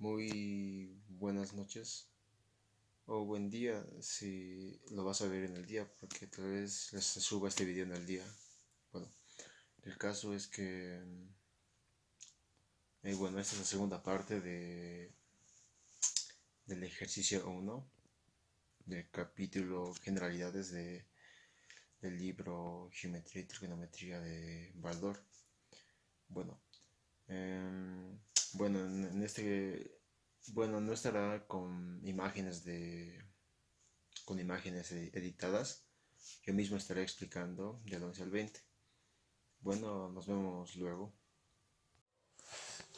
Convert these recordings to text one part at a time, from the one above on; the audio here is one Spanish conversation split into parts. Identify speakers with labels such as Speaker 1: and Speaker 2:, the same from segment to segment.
Speaker 1: Muy buenas noches o buen día si lo vas a ver en el día, porque tal vez les suba este video en el día. Bueno, el caso es que, bueno, esta es la segunda parte del ejercicio 1 del capítulo Generalidades del libro Geometría y Trigonometría de Baldor. Bueno, em, bueno, en este, bueno, no estará con imágenes editadas. Yo mismo estaré explicando del 11 al 20. Bueno, nos vemos luego.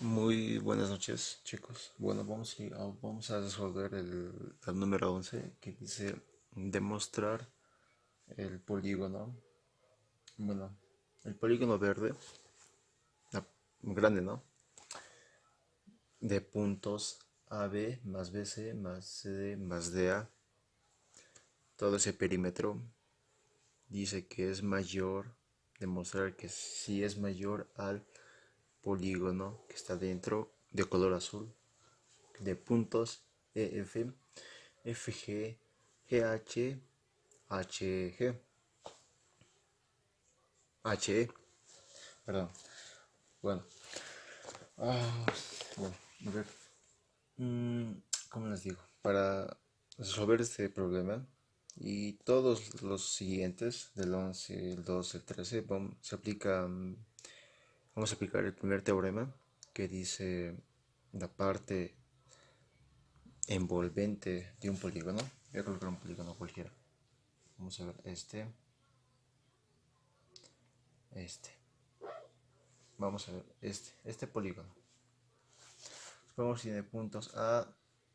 Speaker 1: Muy buenas noches, chicos. Bueno, vamos a resolver el número 11 que dice demostrar el polígono. Bueno, el polígono verde, grande, ¿no? De puntos AB más BC más CD más DA. Todo ese perímetro dice que es mayor, demostrar que sí es mayor al polígono que está dentro de color azul de puntos EF, FG, GH, HG, HE, perdón. Bueno, ah, bueno, a ver, ¿cómo les digo? Para resolver este problema y todos los siguientes, del 11, el 12, el 13, vamos a aplicar el primer teorema que dice la parte envolvente de un polígono. Voy a colocar un polígono cualquiera. Vamos a ver este. Vamos a ver este polígono. Supongamos que tiene puntos A,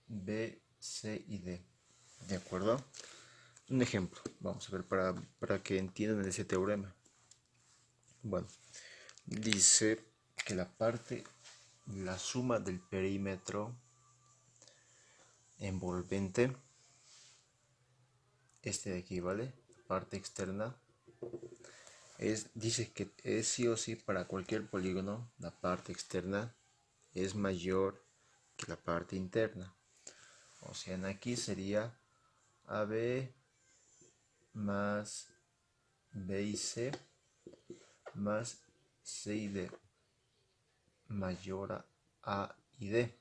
Speaker 1: B, C y D. ¿De acuerdo? Un ejemplo. Vamos a ver para que entiendan ese teorema. Bueno, dice que la suma del perímetro envolvente, este de aquí, ¿vale? Parte externa, dice que es sí o sí para cualquier polígono, la parte externa es mayor que la parte interna. O sea, en aquí sería AB más B y C más C y D mayor a y D.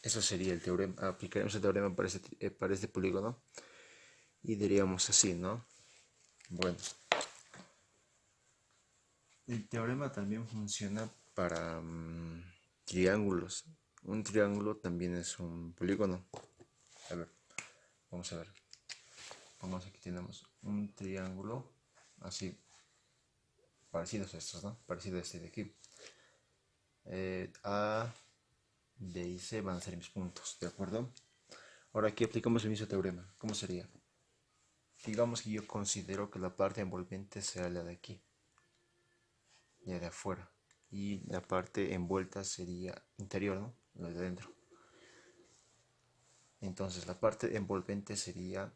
Speaker 1: Eso sería el teorema. Aplicaremos el teorema para este polígono y diríamos así, ¿no? Bueno, el teorema también funciona para triángulos. Un triángulo también es un polígono. A ver, vamos a ver. Vamos, aquí tenemos un triángulo así, parecidos a estos, ¿no? Parecido a este de aquí. A, B y C van a ser mis puntos, ¿de acuerdo? Ahora aquí aplicamos el mismo teorema. ¿Cómo sería? Digamos que yo considero que la parte envolvente sea la de aquí, la de afuera, y la parte envuelta sería interior, ¿no? La de adentro. Entonces la parte envolvente sería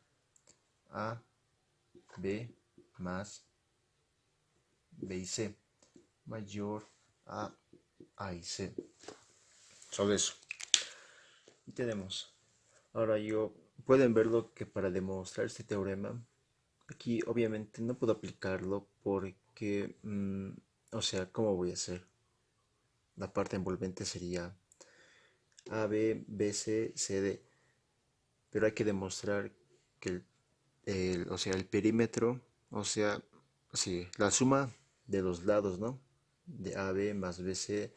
Speaker 1: A, B más B y C mayor A y C. Solo eso. Y tenemos. Ahora pueden verlo que para demostrar este teorema, aquí obviamente no puedo aplicarlo porque, o sea, ¿cómo voy a hacer? La parte envolvente sería AB, BC, CD, pero hay que demostrar que o sea, el perímetro, o sea, sí, la suma de los lados, ¿no? De AB más BC,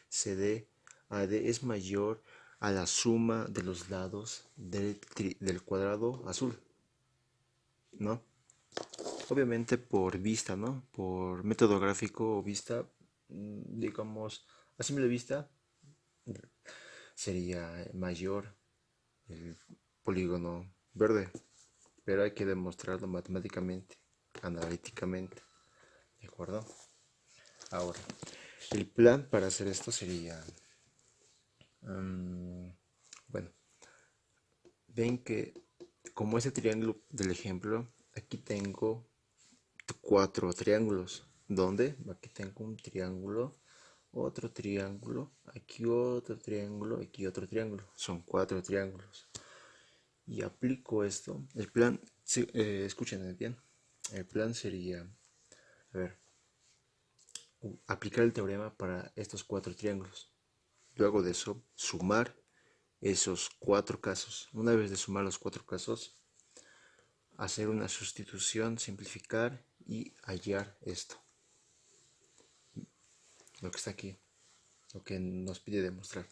Speaker 1: CD, AD es mayor a la suma de los lados del cuadrado azul, ¿no? Obviamente por vista, ¿no? Por método gráfico o vista, digamos, a simple vista, sería mayor el polígono verde, pero hay que demostrarlo matemáticamente, analíticamente, ¿de acuerdo? Ahora, el plan para hacer esto sería, bueno, ven que como ese triángulo del ejemplo, aquí tengo 4 triángulos. ¿Dónde? Aquí tengo un triángulo otro triángulo, aquí otro triángulo, aquí otro triángulo. Son 4 triángulos. Y aplico esto. El plan, sí, escuchen bien. El plan sería, a ver, aplicar el teorema para estos 4 triángulos. Luego de eso, sumar esos 4 casos. Una vez de sumar los 4 casos, hacer una sustitución, simplificar y hallar esto. Lo que está aquí, lo que nos pide demostrar.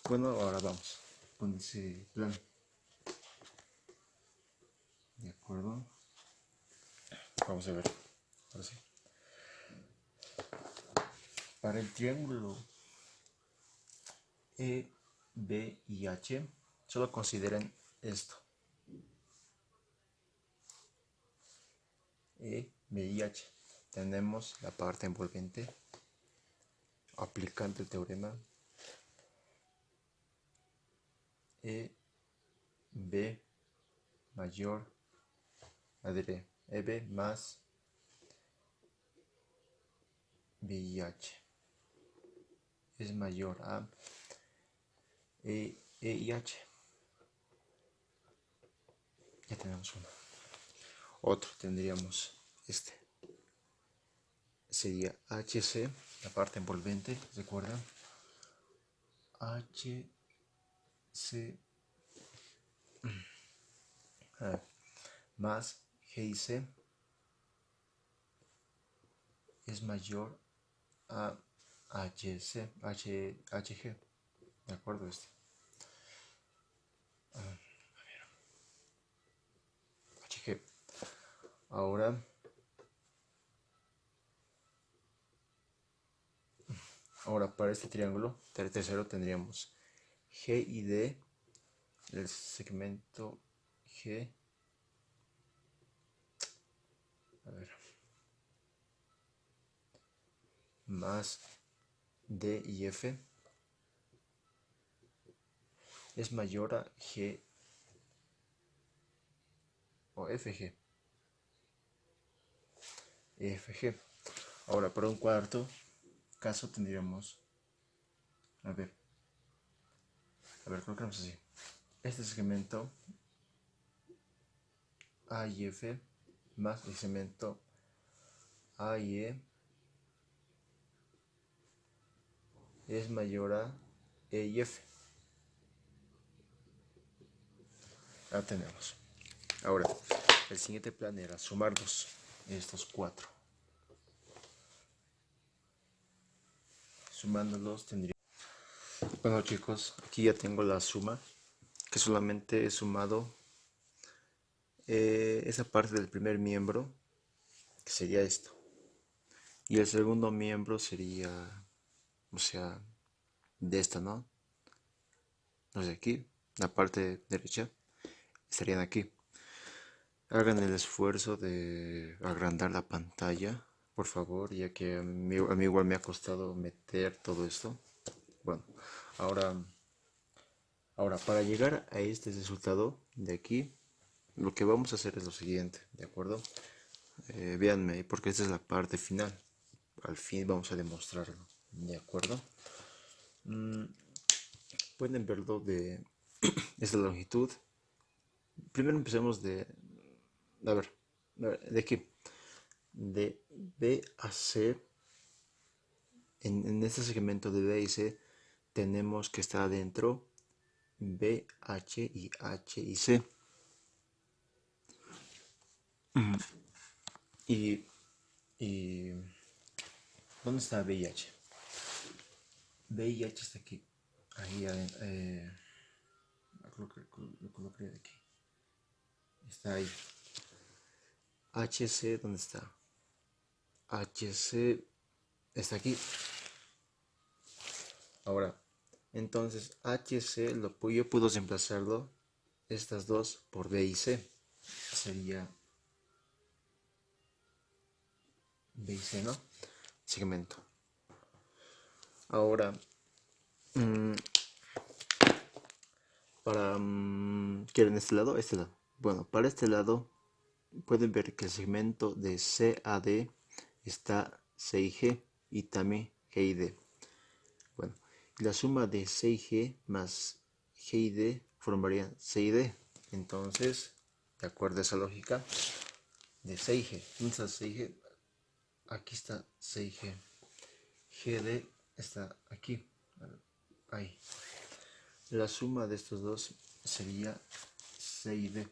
Speaker 1: Bueno, ahora vamos con ese plan. De acuerdo. Vamos a ver. Ahora sí. Para el triángulo E, B y H, solo consideren esto. E, B y H. Tenemos la parte envolvente aplicando el teorema E, B mayor, EB más VIH es mayor a E y H. Ya tenemos uno. Otro tendríamos este. Sería HC, la parte envolvente, ¿recuerdan? HC más G y C es mayor a HG, ¿de acuerdo? Este. HG. Ahora para este triángulo tercero tendríamos G y D, el segmento G, a ver, más D y F es mayor a G o FG. FG. Ahora para un cuarto caso tendríamos, a ver, colocamos así. Este segmento A y F más el segmento A y E es mayor a E y F. Ya tenemos. Ahora, el siguiente plan era sumarlos, estos 4. Sumándolos tendría... Bueno chicos, aquí ya tengo la suma, que solamente he sumado esa parte del primer miembro, que sería esto. Y el segundo miembro sería, o sea, de esta, ¿no? No sé, aquí, la parte derecha, estarían aquí. Hagan el esfuerzo de agrandar la pantalla, por favor, ya que a mí igual me ha costado meter todo esto. Bueno, ahora para llegar a este resultado de aquí, lo que vamos a hacer es lo siguiente, ¿de acuerdo? Véanme, porque esta es la parte final. Al fin vamos a demostrarlo, ¿de acuerdo? Pueden verlo de esta longitud. Primero empecemos a ver, de aquí, de B a C. En este segmento de B y C tenemos que estar adentro B, H y C. Y ¿dónde está B y H? B y H está aquí. Ahí lo colocaré de aquí. Está ahí. HC, ¿dónde está? HC está aquí. Ahora, entonces HC yo puedo reemplazarlo, estas dos, por B y C. Sería B y C, ¿no? Segmento. Ahora, ¿quieren este lado? Este lado. Bueno, para este lado pueden ver que el segmento de C a D está C y G y también G G y D. Bueno, la suma de C y G más G y D formaría C y D. Entonces, de acuerdo a esa lógica, de C y G. ¿Dónde está C y G? Aquí está C y G. GD está aquí. Ahí. La suma de estos dos sería C y D.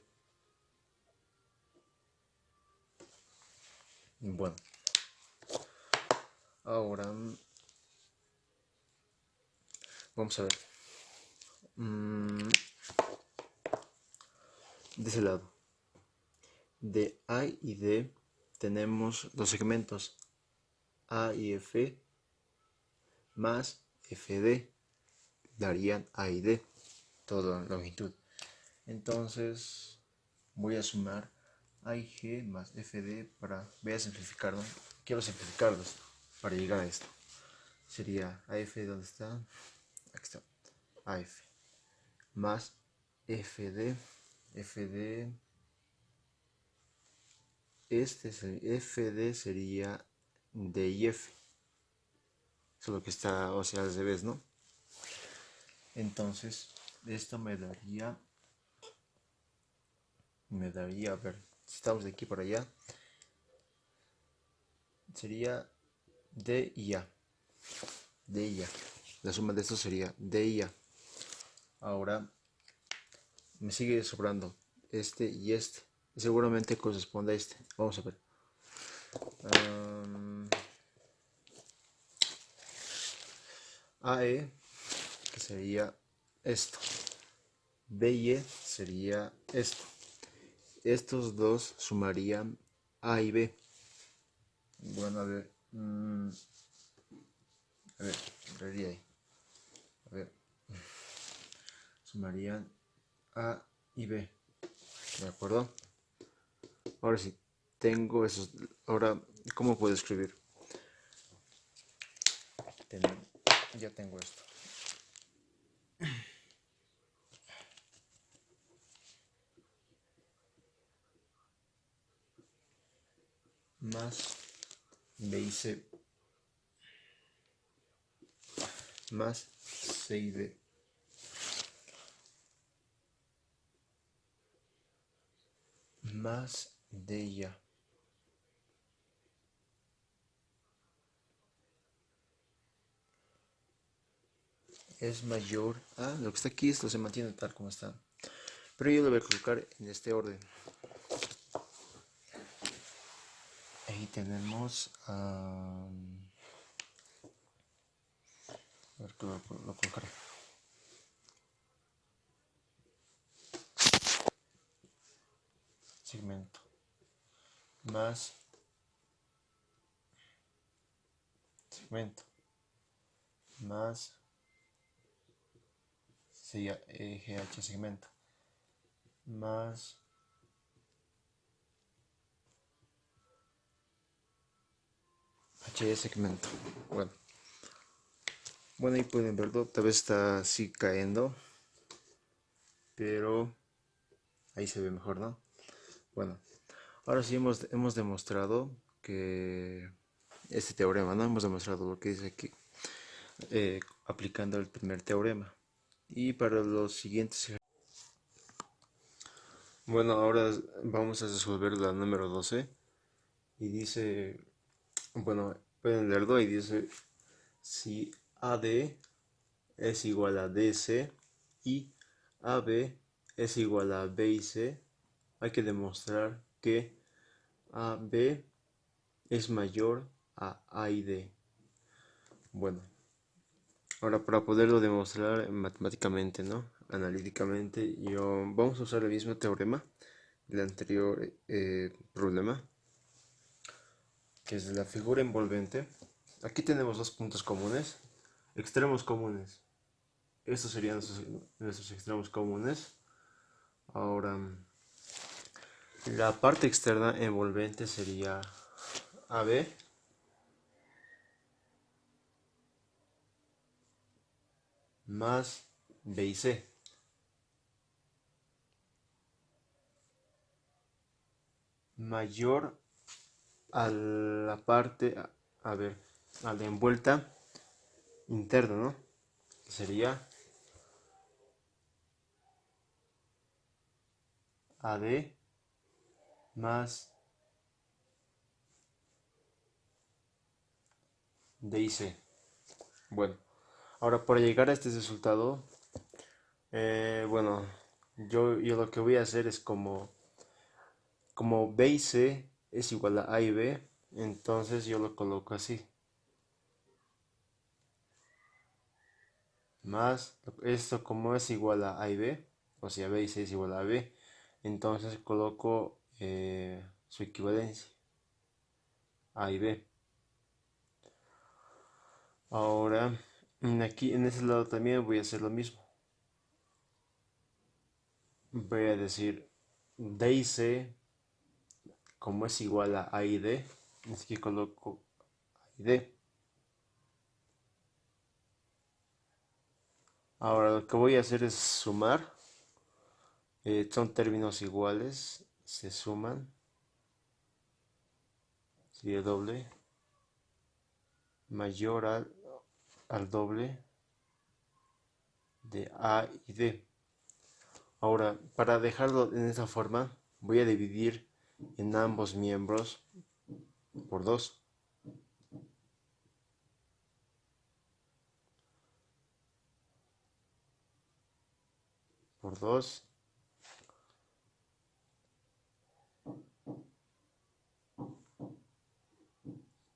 Speaker 1: Bueno. Ahora vamos a ver. De ese lado. De A y D tenemos los segmentos A y F más FD. Darían A y D. Toda la longitud. Entonces voy a sumar A y G más FD para... Voy a simplificar, ¿no? Quiero simplificarlos para llegar a esto. Sería AF, ¿dónde está? Aquí está. AF más FD. FD. FD sería D y F. Eso es lo que está, o sea, al revés, ¿no? Entonces, esto me daría, a ver, si estamos de aquí para allá, sería D y A. D y A. La suma de esto sería D y A. Ahora, me sigue sobrando este y este. Seguramente corresponde a este. Vamos a ver. AE, que sería esto. BE sería esto. Estos dos sumarían A y B. Bueno, a ver. A ver, ahí. A ver. Sumarían A y B. ¿De acuerdo? Ahora sí, tengo esos. Ahora, ¿cómo puedo escribir? Ya tengo esto. Más B y C. Más C y D. Más D y A. Es mayor a lo que está aquí. Esto se mantiene tal como está. Pero yo lo voy a colocar en este orden. Ahí tenemos a ver qué lo colocaré. Segmento más segmento más sería GH segmento más H segmento. Bueno, ahí pueden verlo, tal vez está así cayendo, pero ahí se ve mejor, ¿no? Bueno, ahora sí hemos demostrado que este teorema, ¿no? Hemos demostrado lo que dice aquí, aplicando el primer teorema. Y para los siguientes, bueno, ahora vamos a resolver la número 12 y dice, bueno, pueden leerlo y dice, si AD es igual a DC y AB es igual a B y C, hay que demostrar que AB es mayor a y D. Bueno, ahora para poderlo demostrar matemáticamente, ¿no? Analíticamente, vamos a usar el mismo teorema del anterior problema, que es la figura envolvente. Aquí tenemos dos puntos comunes, extremos comunes. Estos serían nuestros extremos comunes. Ahora, la parte externa envolvente sería AB más B y C. Mayor a la parte, a la envuelta interno, ¿no? Sería AD más DIC. Bueno, ahora para llegar a este resultado, bueno, yo lo que voy a hacer es como B y C es igual a y B, entonces yo lo coloco así. Más esto como es igual a y B, o sea B y C es igual a B, entonces coloco su equivalencia, A y B. Ahora, aquí en este lado también voy a hacer lo mismo. Voy a decir D y C, como es igual a y D, es que coloco A y D. Ahora lo que voy a hacer es sumar. Son términos iguales, se suman, sería doble, mayor al doble de A y D. Ahora, para dejarlo en esta forma, voy a dividir en ambos miembros por 2. Por 2.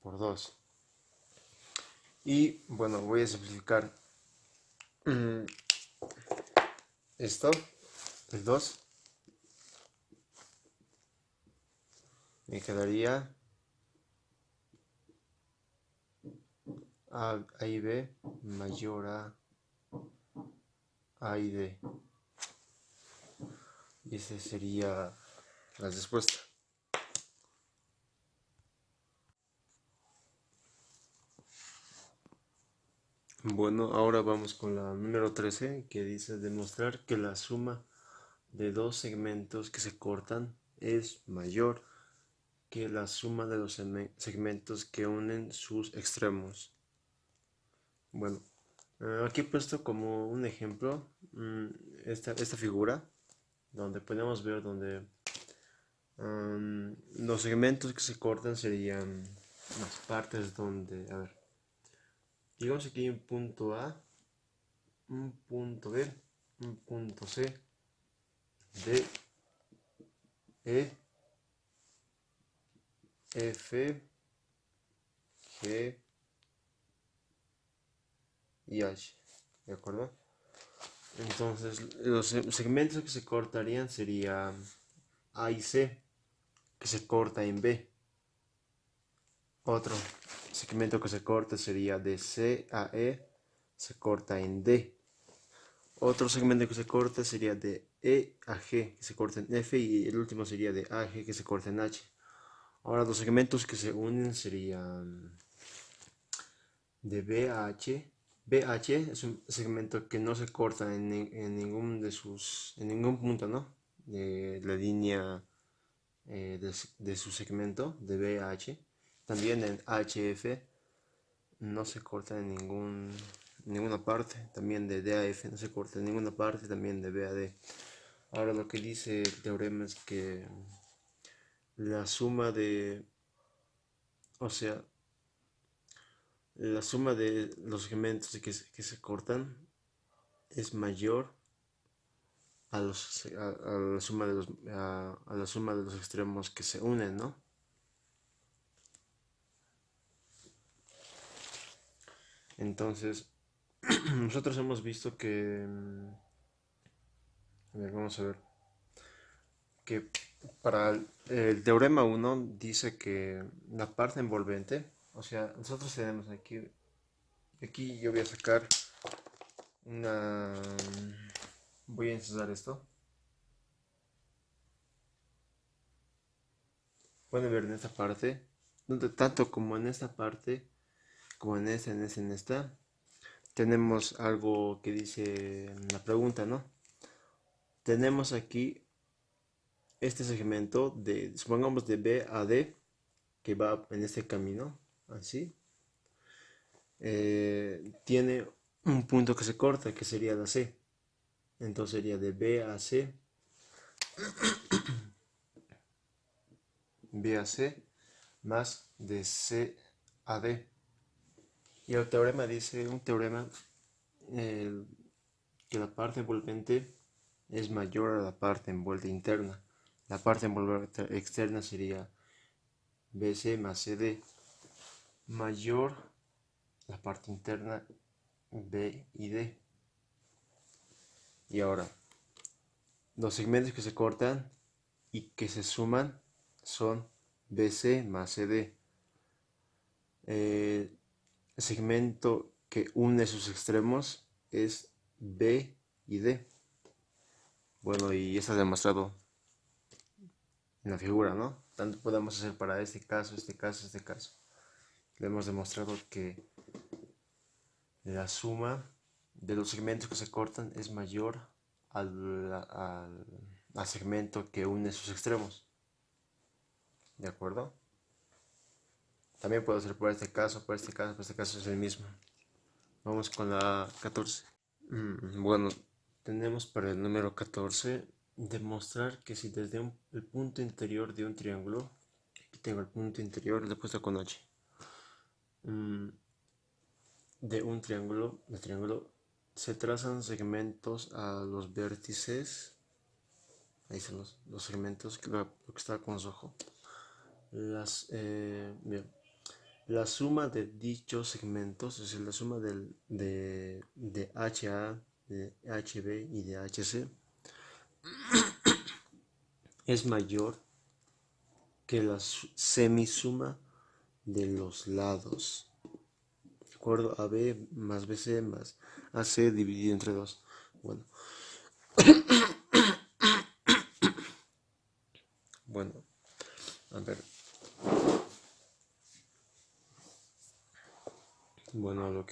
Speaker 1: Por 2. Y bueno, voy a simplificar esto, el 2. Me quedaría A y B mayor a y D. Y esa sería la respuesta. Bueno, ahora vamos con la número 13, que dice demostrar que la suma de dos segmentos que se cortan es mayor que la suma de los segmentos que unen sus extremos. Bueno, aquí he puesto como un ejemplo esta figura, donde podemos ver donde los segmentos que se cortan serían las partes donde, a ver, digamos aquí hay un punto A, un punto B, un punto C, D, E, F, G y H, ¿de acuerdo? Entonces, los segmentos que se cortarían serían A y C, que se corta en B. Otro segmento que se corta sería de C a E, se corta en D. Otro segmento que se corta sería de E a G, que se corta en F, y el último sería de A a G, que se corta en H. Ahora los segmentos que se unen serían de B a H. BH es un segmento que no se corta en ningún punto, ¿no? De la línea de su segmento de B a H. También en HF no se corta en ninguna parte. También de D a F no se corta en ninguna parte. También de B a D. Ahora lo que dice el teorema es que la suma de, o sea, la suma de los segmentos que se cortan es mayor a la suma a la suma de los extremos que se unen, ¿no? Entonces, nosotros hemos visto que, a ver, vamos a ver, que para el teorema 1 dice que la parte envolvente, o sea, nosotros tenemos aquí yo voy a sacar una, voy a ensayar esto. Pueden ver en esta parte, tanto como en esta parte, como en esta, tenemos algo que dice en la pregunta, ¿no? Tenemos aquí este segmento de, supongamos de B a D, que va en este camino, así. tiene un punto que se corta, que sería la C. Entonces sería de B a C, B a C, más de C a D. Y el teorema dice, un teorema, que la parte envolvente es mayor a la parte envuelta interna. La parte envolvente externa sería BC más CD, mayor la parte interna B y D. Y ahora, los segmentos que se cortan y que se suman son BC más CD. El segmento que une sus extremos es B y D. Bueno, y está demostrado en la figura, ¿no? Tanto podemos hacer para este caso, este caso, este caso. Le hemos demostrado que la suma de los segmentos que se cortan es mayor al segmento que une sus extremos. ¿De acuerdo? También puedo hacer por este caso, por este caso, por este caso es el mismo. Vamos con la 14. Bueno, tenemos para el número 14 demostrar que si desde el punto interior de un triángulo, aquí tengo el punto interior, lo he puesto con H, de un triángulo, el triángulo, se trazan segmentos a los vértices, ahí son los segmentos, lo que está con rojo. Bien. La suma de dichos segmentos, es decir, la suma de HA, de HB y de HC, es mayor que la semisuma de los lados. ¿De acuerdo? AB más BC más AC dividido entre 2. Bueno. Bueno, a ver. Bueno,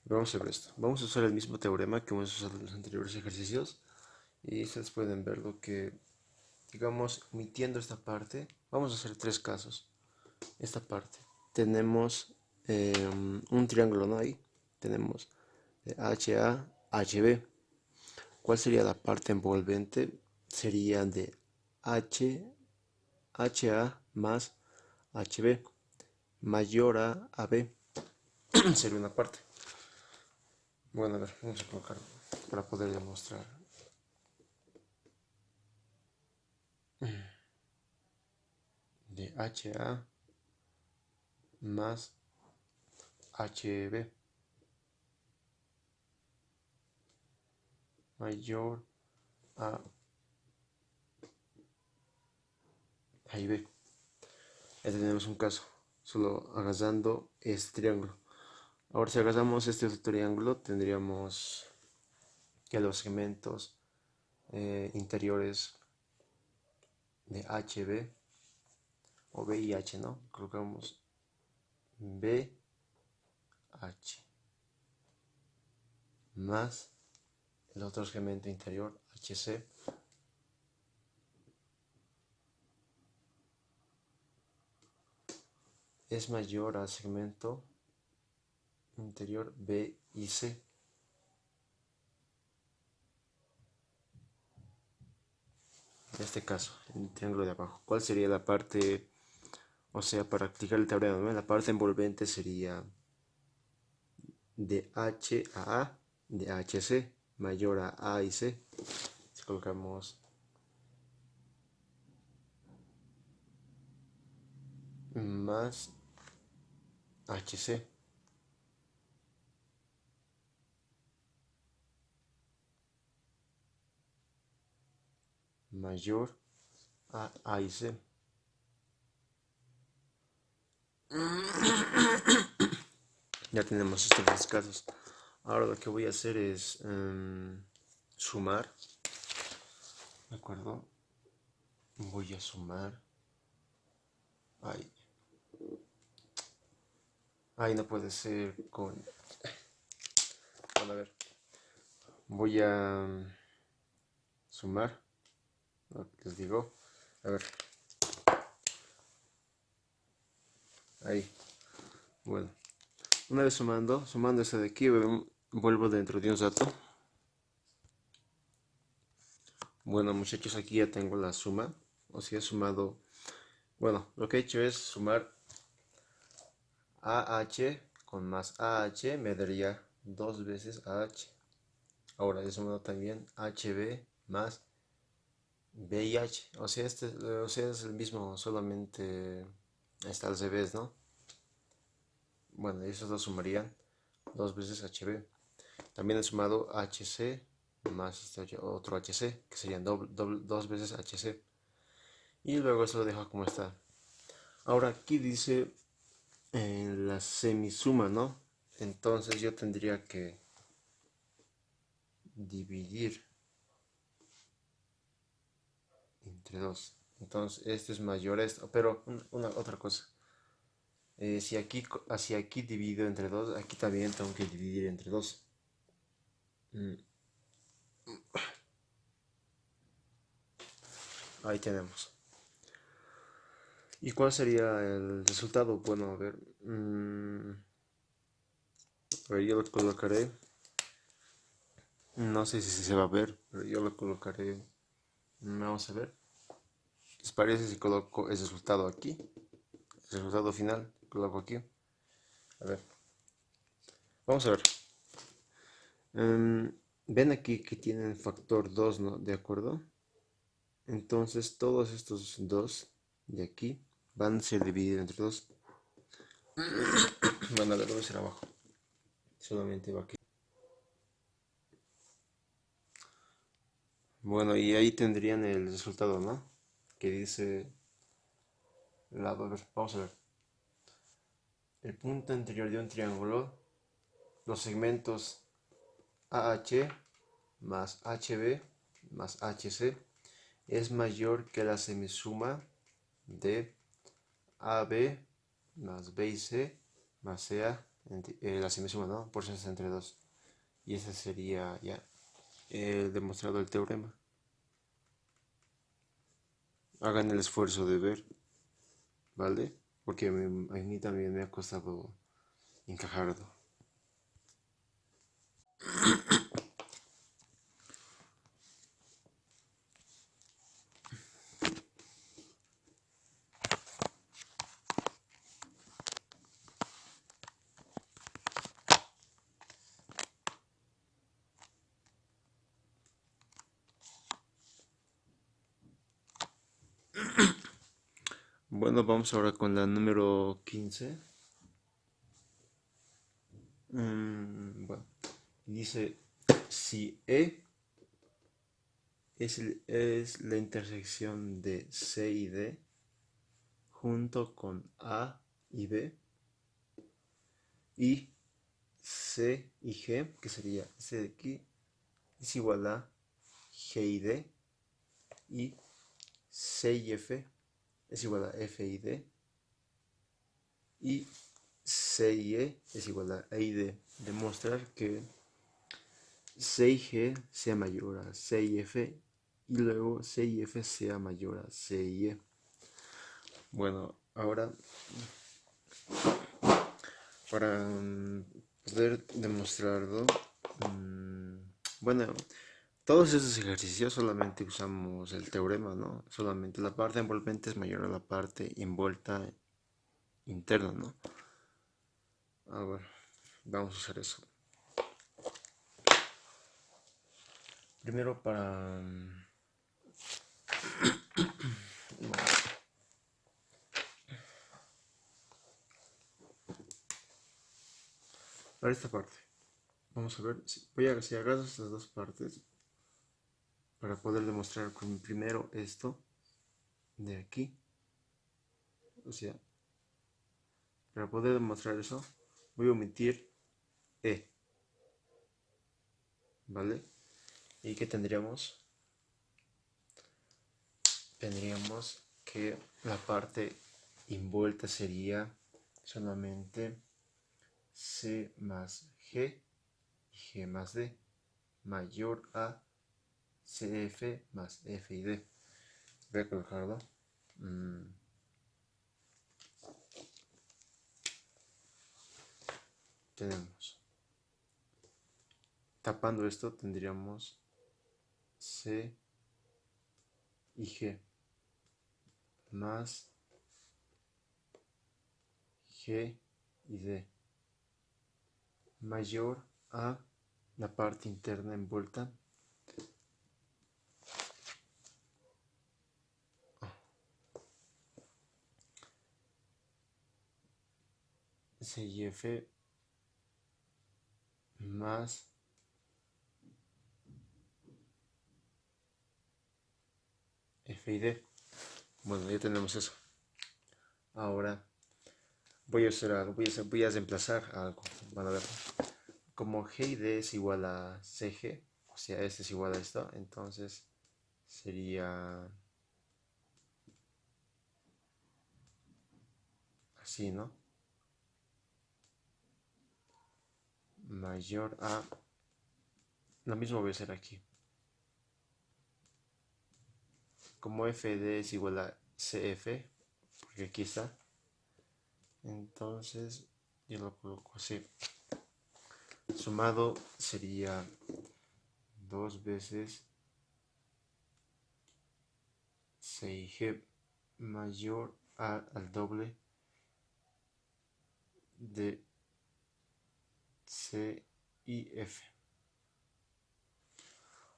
Speaker 1: vamos a ver esto. Vamos a usar el mismo teorema que hemos usado en los anteriores ejercicios. Y ustedes pueden ver lo que, digamos, omitiendo esta parte. Vamos a hacer tres casos. Esta parte. Tenemos un triángulo, ¿no? Ahí tenemos HA, HB. ¿Cuál sería la parte envolvente? Sería de HA más HB mayor a AB. Sería una parte. Bueno, a ver, vamos a colocar para poder demostrar. De HA más HB mayor a A y B. Ya tenemos un caso, solo agarrando este triángulo. Ahora si agarramos este otro triángulo, tendríamos que los segmentos interiores de HB o B y H, ¿no? Colocamos B, H más el otro segmento interior HC es mayor al segmento interior B y C. En este caso, el triángulo de abajo. ¿Cuál sería la parte, o sea, para aplicar el teorema, ¿no? La parte envolvente sería de H a A, de HC, mayor a A y C. Si colocamos más HC. Mayor a y C. Ya tenemos estos dos casos. Ahora lo que voy a hacer es sumar. ¿De acuerdo? Voy a sumar. Ay, no puede ser con... Bueno, a ver. Voy a sumar. Lo que les digo. A ver. Ahí. Bueno, una vez sumando este de aquí, vuelvo dentro de un rato. Bueno, muchachos, aquí ya tengo la suma. O sea, he sumado. Bueno, lo que he hecho es sumar AH con más AH, me daría 2 veces AH. Ahora he sumado también HB más VIH. O sea, es el mismo, solamente está al revés, ¿no? Bueno, esos dos sumarían 2 veces HB. También he sumado HC más otro HC, que serían 2 veces HC. Y luego eso lo dejo como está. Ahora aquí dice la semisuma, ¿no? Entonces yo tendría que dividir entre 2. Entonces este es mayor a esto. Pero una otra cosa. Si aquí divido entre 2, aquí también tengo que dividir entre 2. Ahí tenemos. ¿Y cuál sería el resultado? Bueno, a ver, yo lo colocaré. No sé si se va a ver, pero yo lo colocaré. Vamos a ver. ¿Les parece si coloco el resultado aquí? El resultado final, coloco aquí. A ver. Vamos a ver. Ven aquí que tienen factor 2, ¿no? ¿De acuerdo? Entonces todos estos 2 de aquí van a ser divididos entre 2. Bueno, a ver, lo voy a hacer abajo. Solamente va aquí. Bueno, y ahí tendrían el resultado, ¿no? Que dice a ver, vamos a ver. El punto interior de un triángulo, los segmentos AH más HB más HC es mayor que la semisuma de AB más B y C más CA, la semisuma, ¿no? Por eso entre 2. Y ese sería ya demostrado el teorema. Hagan el esfuerzo de ver, ¿vale? Porque a mí también me ha costado encajarlo. Bueno, vamos ahora con la número 15. Bueno, dice, si E es la intersección de C y D junto con A y B y C y G, que sería este de aquí, es igual a G y D y C y F es igual a F y D y C y E es igual a E y D. Demostrar que C y G sea mayor a C y F y luego C y F sea mayor a C y E. Bueno, ahora para poder demostrarlo, bueno, todos estos ejercicios solamente usamos el teorema, ¿no? Solamente la parte envolvente es mayor a la parte envuelta interna, ¿no? A ver, vamos a hacer eso. Primero para esta parte. Vamos a ver, voy a hacer estas dos partes para poder demostrar primero esto de aquí. O sea, para poder demostrar eso, voy a omitir E. ¿Vale? ¿Y qué tendríamos? Tendríamos que la parte envuelta sería solamente C más G y G más D mayor a CF más F y D. Voy a colocarlo. tenemos, tapando esto tendríamos C y G más G y D mayor a la parte interna envuelta C y F más F y D. Bueno, ya tenemos eso. Ahora voy a hacer algo, voy a reemplazar algo. Van a ver. Como G y D es igual a CG, o sea, este es igual a esto, entonces sería así, ¿no? Mayor a... Lo mismo voy a hacer aquí. Como FD es igual a CF, porque aquí está, entonces yo lo coloco así. Sumado sería 2 veces C y G mayor al doble de C y F.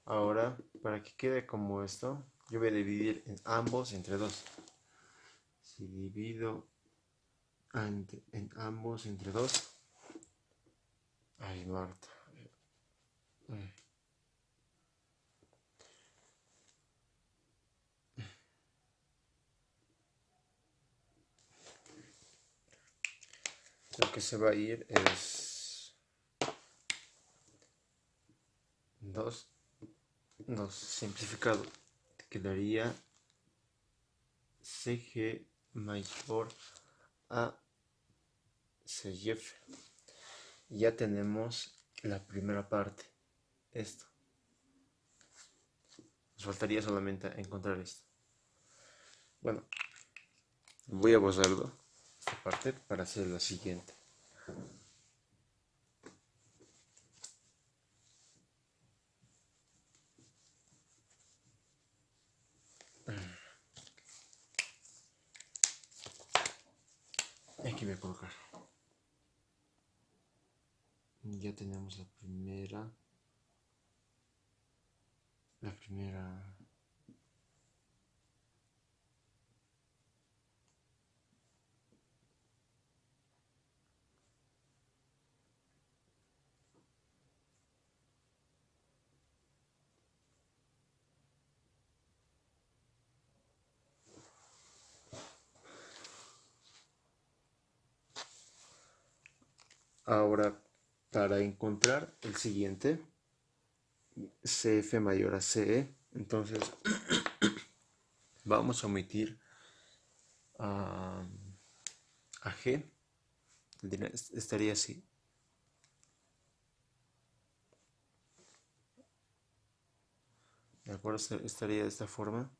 Speaker 1: Ahora, para que quede como esto, yo voy a dividir en ambos entre 2. Si divido en ambos entre 2, ay, Marta. Lo que se va a ir es 2 simplificado. Te quedaría CG mayor a CF. Ya tenemos la primera parte, esto. Nos faltaría solamente encontrar esto. Bueno, voy a borrarlo, esta parte, para hacer la siguiente. Aquí voy a colocar. Ya tenemos la primera. Ahora, para encontrar el siguiente, CF mayor a CE, entonces vamos a omitir a G, estaría así. ¿De acuerdo? Estaría de esta forma.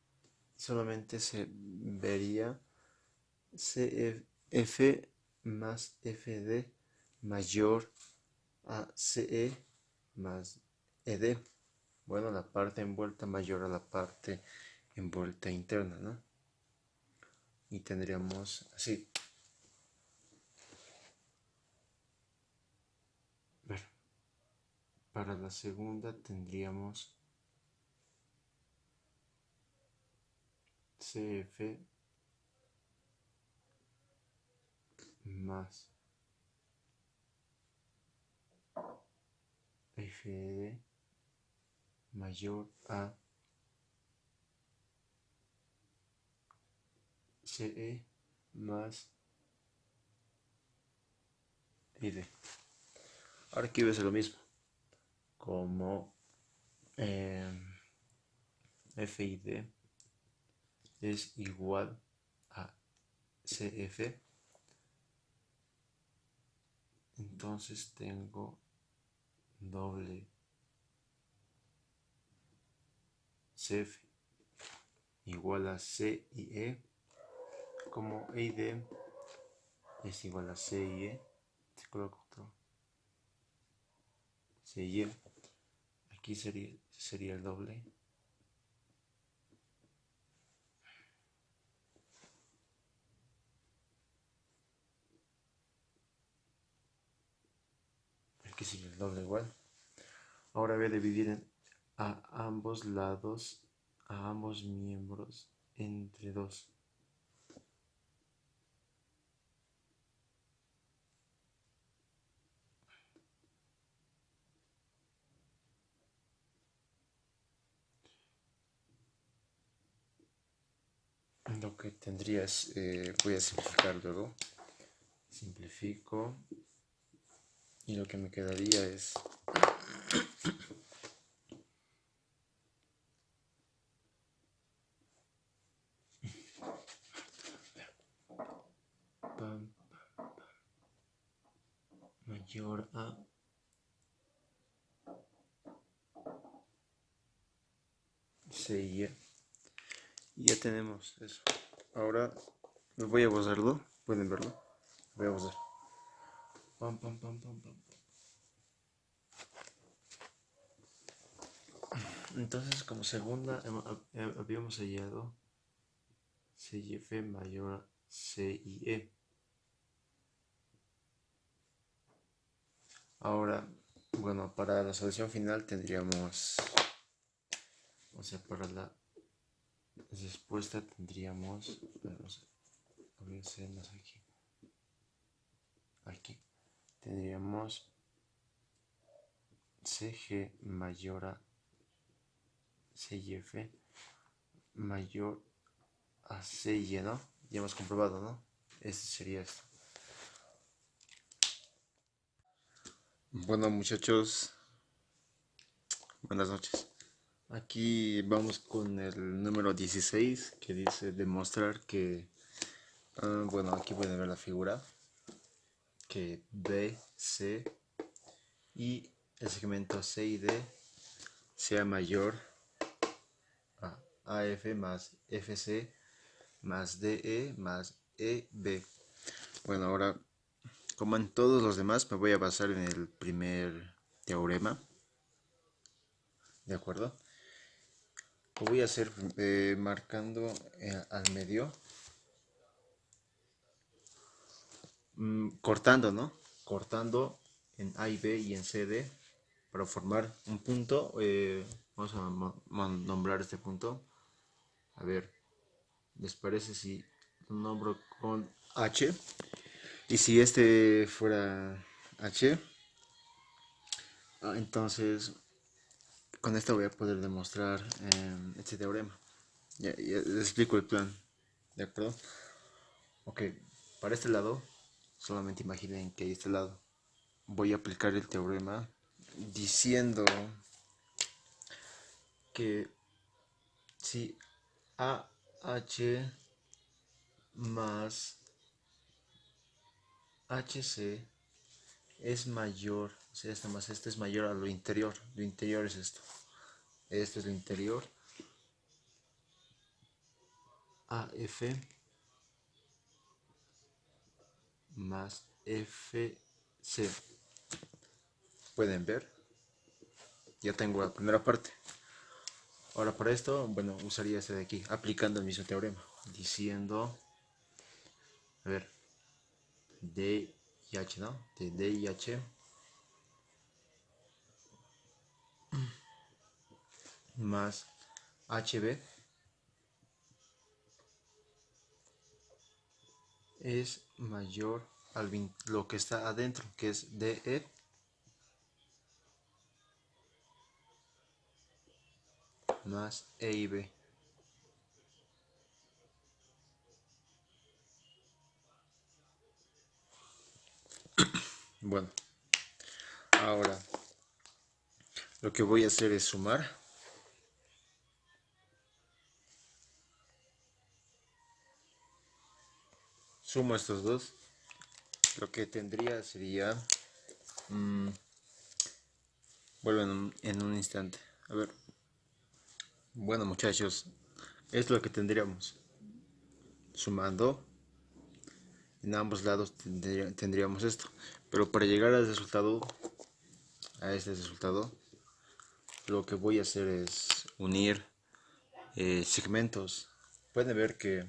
Speaker 1: Solamente se vería CF más FD mayor a CE más ED. Bueno, la parte envuelta mayor a la parte envuelta interna, ¿no? Y tendríamos así. Ver, para la segunda tendríamos CF más FD mayor a CE más ID. Ahora aquí ves lo mismo, como FID es igual a CF, entonces tengo doble CF igual a C y E, como EID es igual a C y E, te coloco otro CY. Aquí sería el doble. Aquí sería el doble igual. Ahora voy a dividir a ambos lados, a ambos miembros, entre 2. Lo que tendría es, voy a simplificar luego. Simplifico. Y lo que me quedaría es mayor a CY. Y ya tenemos eso. Ahora voy a borrarlo. Pueden verlo. Voy a borrar. Pam, pam, pam, pam, pam. Entonces, como segunda, habíamos hallado CYF mayor a CIE. Ahora, bueno, para la solución final tendríamos, o sea, para la respuesta tendríamos, vamos a hacernos aquí, tendríamos CG mayor a CIF mayor a CY, ¿no? Ya hemos comprobado, ¿no? Este sería esto. Bueno, muchachos, buenas noches. Aquí vamos con el número 16 que dice demostrar que, bueno, aquí pueden ver la figura, que B, C y el segmento C y D sea mayor a AF más FC más DE más EB. Bueno, ahora, como en todos los demás, me voy a basar en el primer teorema. ¿De acuerdo? Lo voy a hacer marcando al medio. Cortando, ¿no? Cortando en A y B y en CD para formar un punto. Vamos a nombrar este punto. A ver, ¿les parece si lo nombro con H? Y si este fuera H, entonces con esto voy a poder demostrar este teorema. Ya les explico el plan. ¿De acuerdo? Ok, para este lado, solamente imaginen que este lado voy a aplicar el teorema diciendo que si AH más HC es mayor, o sea, este más este es mayor a lo interior es esto. Esto es lo interior. AF más FC. Pueden ver, ya tengo la primera parte. Ahora para esto, bueno, usaría este de aquí, aplicando el mismo teorema, diciendo, a ver, D y H, ¿no? De D y H más HB es mayor a lo que está adentro, que es DE más E y B. Bueno, ahora lo que voy a hacer es sumar. Sumo estos dos. Lo que tendría sería... vuelvo en un instante. A ver. Bueno, muchachos, esto es lo que tendríamos. Sumando, en ambos lados tendríamos esto. Pero para llegar al resultado a este resultado, lo que voy a hacer es unir segmentos. Pueden ver que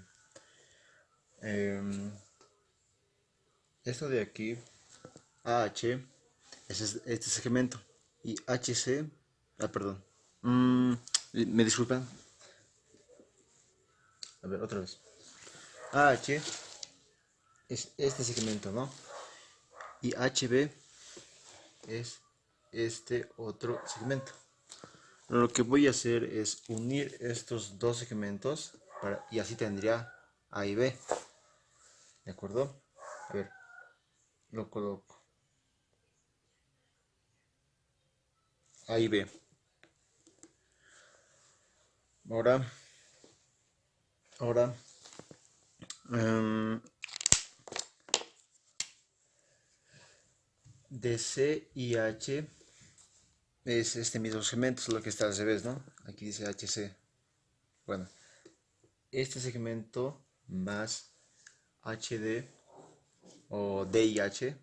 Speaker 1: esto de aquí, AH, es este segmento, y HC, perdón, me disculpan, a ver, otra vez, AH es este segmento, ¿no? Y HB es este otro segmento. Lo que voy a hacer es unir estos dos segmentos y así tendría A y B. ¿De acuerdo? A ver, lo coloco. A y B. Ahora, DC y H es este mismo segmento, es lo que está al revés, ¿no? Aquí dice HC. Bueno, este segmento más HD o DIH,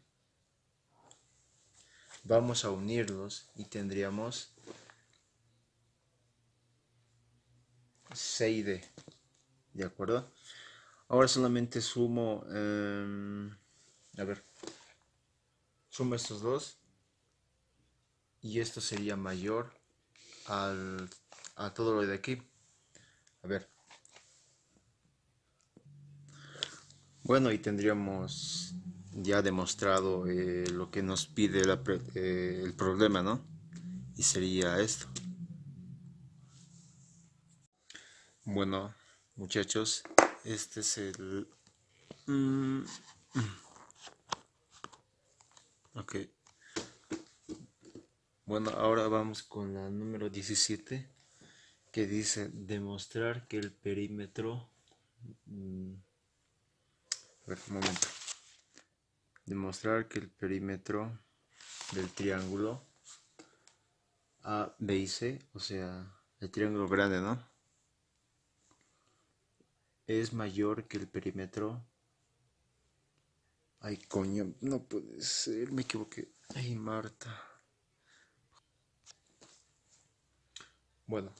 Speaker 1: vamos a unirlos y tendríamos C y D. ¿De acuerdo? Ahora solamente sumo, a ver, sumo estos dos y esto sería mayor a todo lo de aquí. A ver. Bueno, y tendríamos ya demostrado lo que nos pide el problema, ¿no? Y sería esto. Bueno, muchachos, este es el... ok. Bueno, ahora vamos con la número 17, que dice demostrar que el perímetro... a ver, un momento. Demostrar que el perímetro del triángulo A, B y C, o sea, el triángulo grande, ¿no? Es mayor que el perímetro... Ay, coño, no puede ser, me equivoqué. Ay, Marta. Bueno,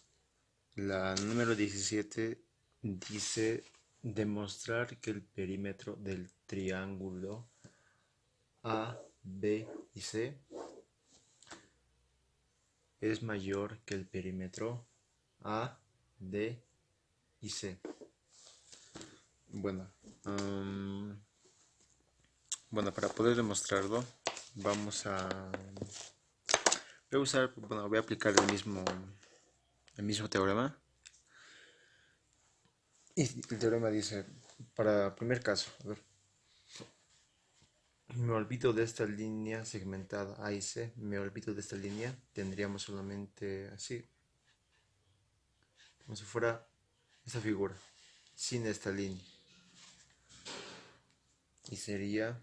Speaker 1: la número 17 dice demostrar que el perímetro del triángulo A, B y C es mayor que el perímetro A, D y C. Bueno, para poder demostrarlo, vamos a... voy a aplicar el mismo teorema. Y el teorema dice, para primer caso, a ver, me olvido de esta línea segmentada A y C, me olvido de esta línea, tendríamos solamente así, como si fuera esta figura, sin esta línea. Y sería,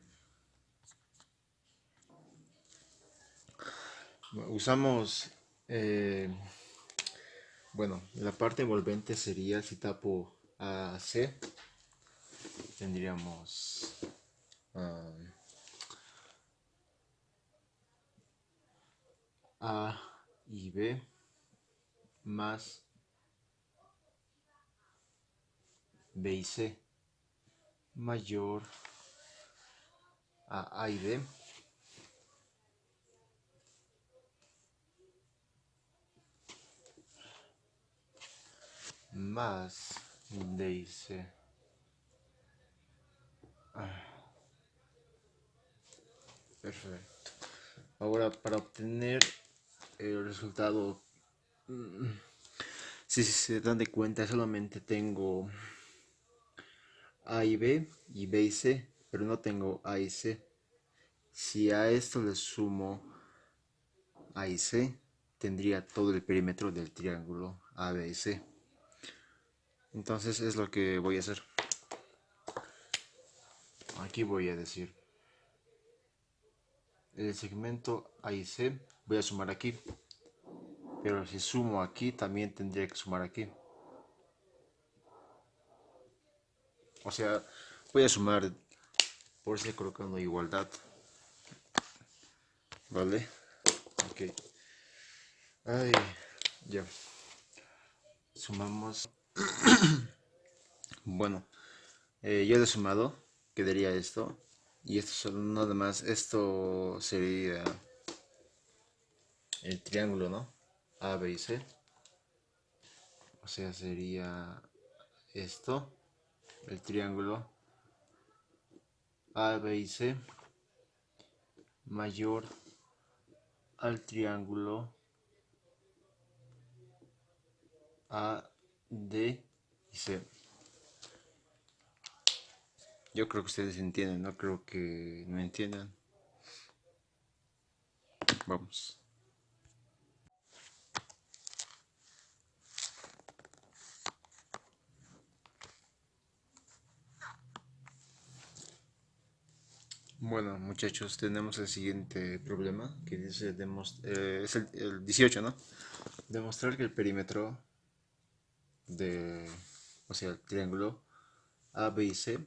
Speaker 1: usamos, la parte envolvente sería, si tapo a C, tendríamos A y B más B y C mayor a y B más D y C. Perfecto. Ahora, para obtener el resultado, si se dan de cuenta, solamente tengo A y B y C, pero no tengo A y C. Si a esto le sumo A y C, tendría todo el perímetro del triángulo ABC. Entonces es lo que voy a hacer. Aquí voy a decir el segmento A y C, voy a sumar aquí, pero si sumo aquí también tendría que sumar aquí. O sea, voy a sumar por si colocando igualdad, ¿vale? Ok. Ay, ya. Sumamos. Bueno, ya lo he sumado. Quedaría esto. Y esto solo nada más. Esto sería el triángulo, ¿no? A, B y C. O sea, sería esto. El triángulo A, B y C mayor al triángulo A, D y C. Yo creo que ustedes entienden, no creo que no entiendan. Vamos. Bueno, muchachos, tenemos el siguiente problema que dice es el 18, ¿no? Demostrar que el perímetro de, o sea, el triángulo A, B y C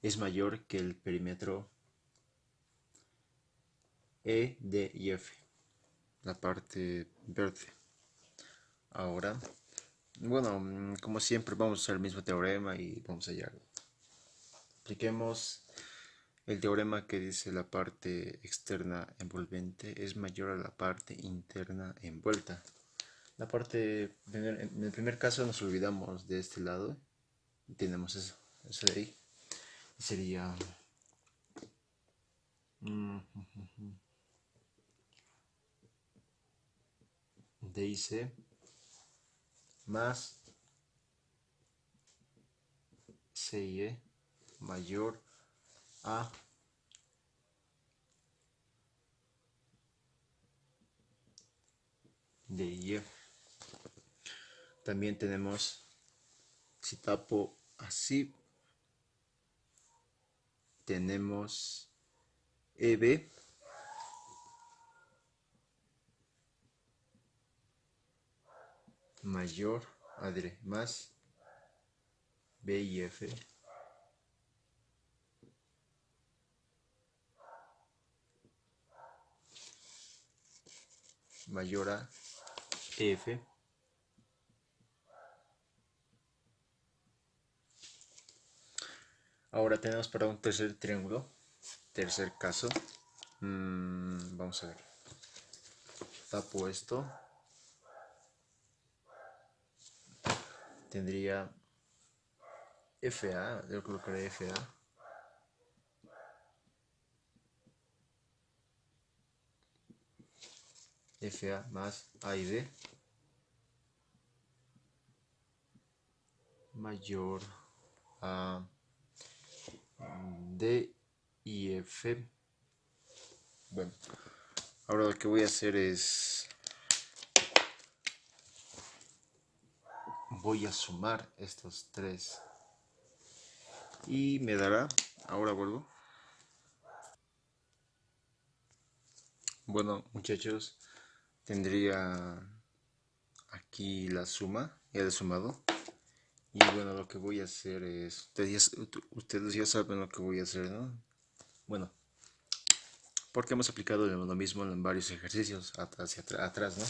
Speaker 1: es mayor que el perímetro E, D y F, la parte verde. Ahora, bueno, como siempre vamos a usar el mismo teorema y vamos a hallarlo. Apliquemos el teorema que dice la parte externa envolvente es mayor a la parte interna envuelta. La parte, en el primer caso nos olvidamos de este lado y tenemos eso de ahí. Sería D y C más C y E mayor a D y E. También tenemos, si tapo así, tenemos EB mayor a D más B y F mayor a F. Ahora tenemos para un tercer triángulo, tercer caso. Vamos a ver. Tapo esto. Tendría FA, yo colocaré FA. FA más A y B mayor a D y F. Bueno, ahora lo que voy a hacer es voy a sumar estos tres y me dará, ahora vuelvo. Bueno, muchachos, tendría aquí la suma, ya he sumado. Y bueno, lo que voy a hacer es, ustedes ya saben lo que voy a hacer, ¿no? Bueno, porque hemos aplicado lo mismo en varios ejercicios atrás, ¿no?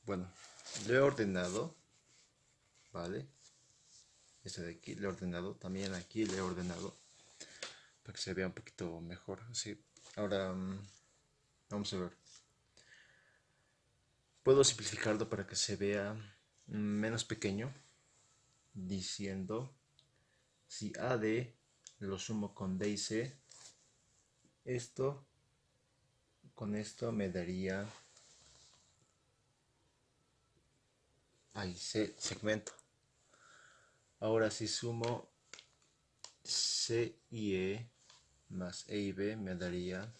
Speaker 1: Bueno, lo he ordenado, ¿vale? Este de aquí lo he ordenado, también aquí lo he ordenado para que se vea un poquito mejor, así. Ahora, vamos a ver. Puedo simplificarlo para que se vea menos pequeño, diciendo si AD lo sumo con D y C, esto con esto me daría ahí C segmento. Ahora si sumo C y E más E y B me daría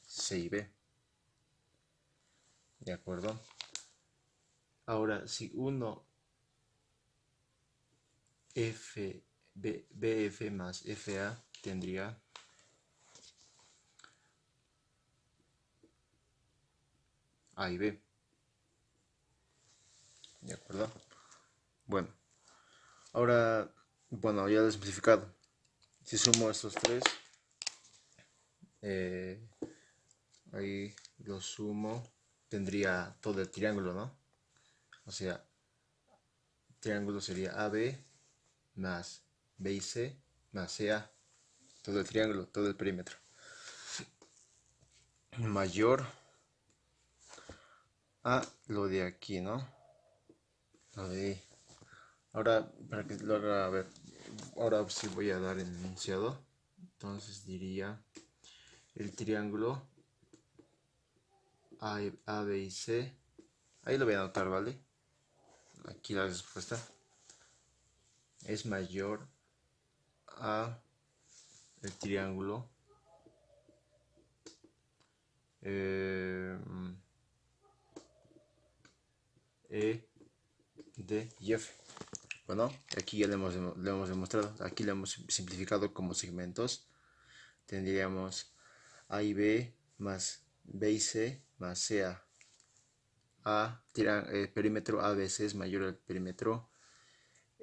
Speaker 1: C y B. ¿De acuerdo? Ahora si uno BF más FA tendría A y B. ¿De acuerdo? Bueno, ahora, bueno, ya lo he simplificado. Si sumo estos tres, ahí lo sumo, tendría todo el triángulo, ¿no? O sea, triángulo sería AB más B y C más CA, todo el triángulo, todo el perímetro. Mayor a lo de aquí, ¿no? Lo de ahí. Ahora, para que lo haga, a ver, ahora sí voy a dar el enunciado. Entonces diría el triángulo A, B y C. Ahí lo voy a anotar, ¿vale? Aquí la respuesta es mayor a el triángulo E, D y F. Bueno, aquí ya lo hemos demostrado. Aquí lo hemos simplificado como segmentos. Tendríamos A y B más B y C más CA. Perímetro ABC es mayor al perímetro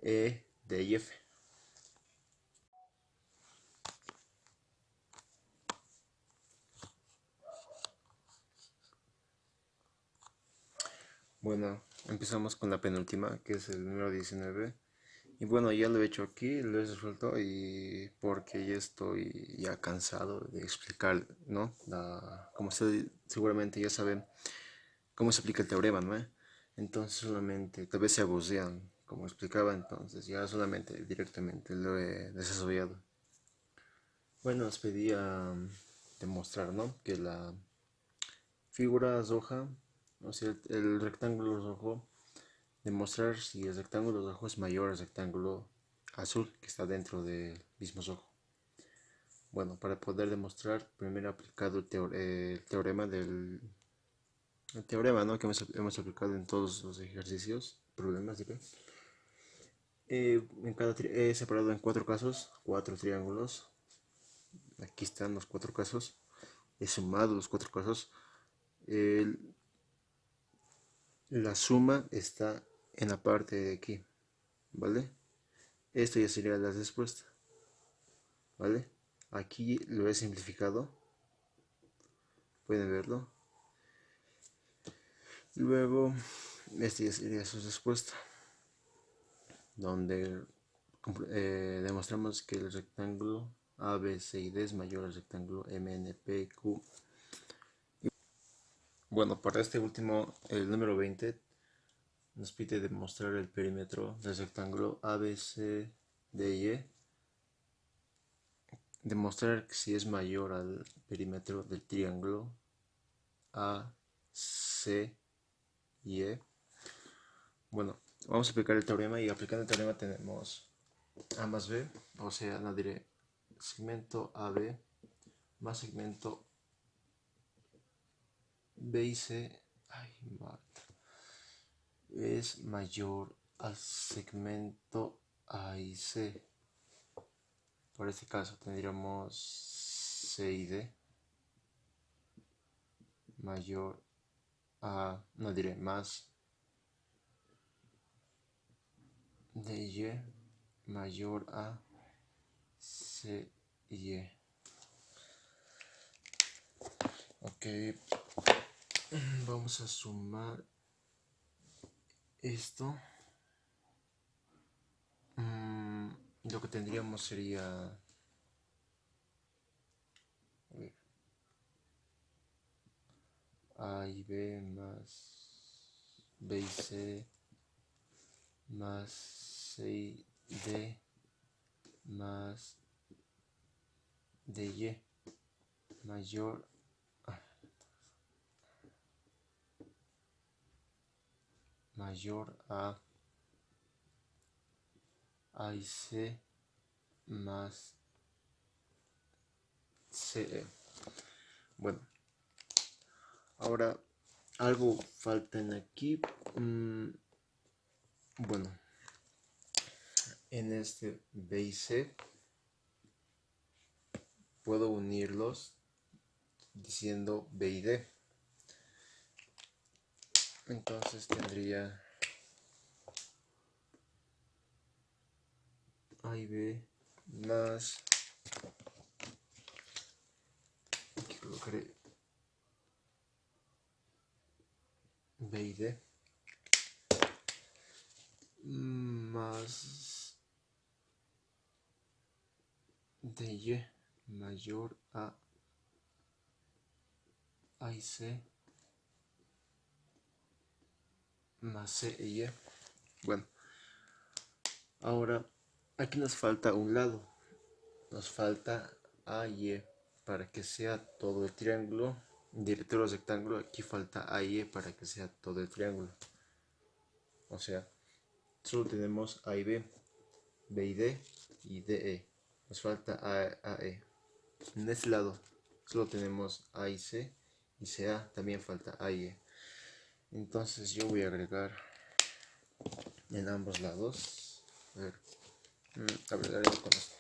Speaker 1: E, D y F. Bueno, empezamos con la penúltima, que es el número 19. Y bueno, ya lo he hecho aquí, lo he resuelto y porque ya estoy ya cansado de explicar, ¿no? Como ustedes seguramente ya saben cómo se aplica el teorema, ¿no? Entonces solamente, tal vez se abusean, como explicaba, entonces ya solamente directamente lo he desarrollado. Bueno, os pedía demostrar, ¿no? Que la figura roja, o sea, el rectángulo rojo, demostrar si el rectángulo rojo es mayor al rectángulo azul que está dentro del mismo rojo. Bueno, para poder demostrar, primero he aplicado el teorema ¿no? Que hemos aplicado en todos los ejercicios, problemas, diré. He separado en 4 casos, 4 triángulos. Aquí están los 4 casos. He sumado los 4 casos. La suma está en la parte de aquí, ¿vale? Esto ya sería la respuesta, ¿vale? Aquí lo he simplificado, pueden verlo. Luego, este ya sería su respuesta, donde demostramos que el rectángulo A, B, C y D es mayor al rectángulo M, N, P, Q. Bueno, para este último, el número 20, nos pide demostrar el perímetro del rectángulo A, B, C, D y E. Demostrar si es mayor al perímetro del triángulo A, C y E. Bueno, vamos a aplicar el teorema y aplicando el teorema tenemos A más B, o sea, no diré segmento AB más segmento B y C es mayor al segmento A y C. Por este caso tendríamos C y D mayor a, no diré más DY mayor a CY. Ok, vamos a sumar esto. Lo que tendríamos sería A y B más B y C más C y D más DY mayor a y C más CE. Bueno, ahora algo falta en aquí. Bueno, en este B y C puedo unirlos diciendo B y D. Entonces tendría A y B más colocaré B y D más DY mayor a y C más C y Y. Bueno, ahora aquí nos falta un lado, nos falta AY para que sea todo el triángulo, directo al rectángulo. Aquí falta AY para que sea todo el triángulo, o sea, solo tenemos A y B, B y D y DE, nos falta AE. En este lado solo tenemos A y C y CA, también falta A y E. Entonces yo voy a agregar en ambos lados. A ver, agrego con esto.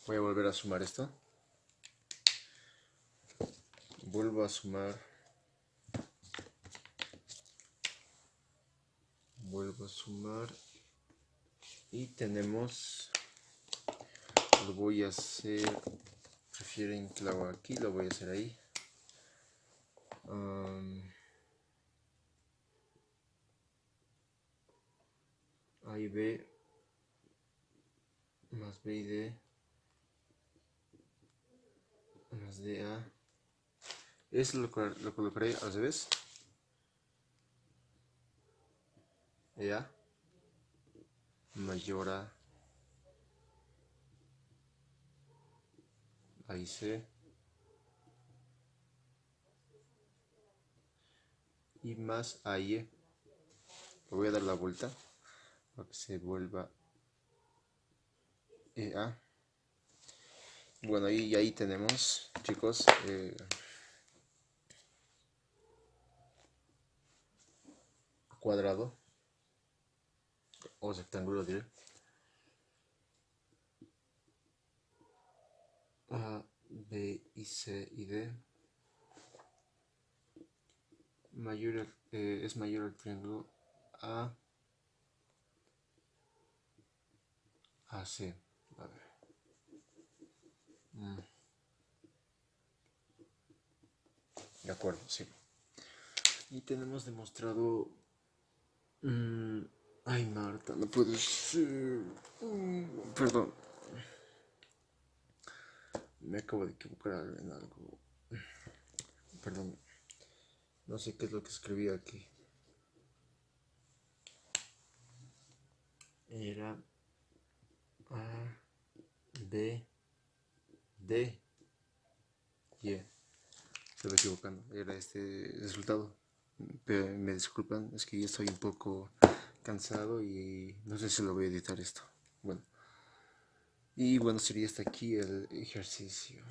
Speaker 1: Voy a volver a sumar esto. Vuelvo a sumar. Vuelvo a sumar. Y tenemos, lo voy a hacer, prefieren que lo haga aquí, lo voy a hacer ahí. A y B más B y D más DA. Eso lo colocaré al revés. EA mayor a y C y más A y E. Le voy a dar la vuelta para que se vuelva EA. Bueno, y ahí tenemos, chicos, cuadrado o rectángulo, diré. A, B y C y D mayor, es mayor al triángulo AC. A ver. De acuerdo, sí. Y tenemos demostrado... Ay, Marta, no puede ser. Perdón. Me acabo de equivocar en algo. Perdón. No sé qué es lo que escribí aquí. Era A, B, D, Y. Estaba equivocando. Era este resultado. Pero me disculpan, es que ya estoy un poco cansado y no sé si lo voy a editar esto. Bueno. Y bueno, sería hasta aquí el ejercicio.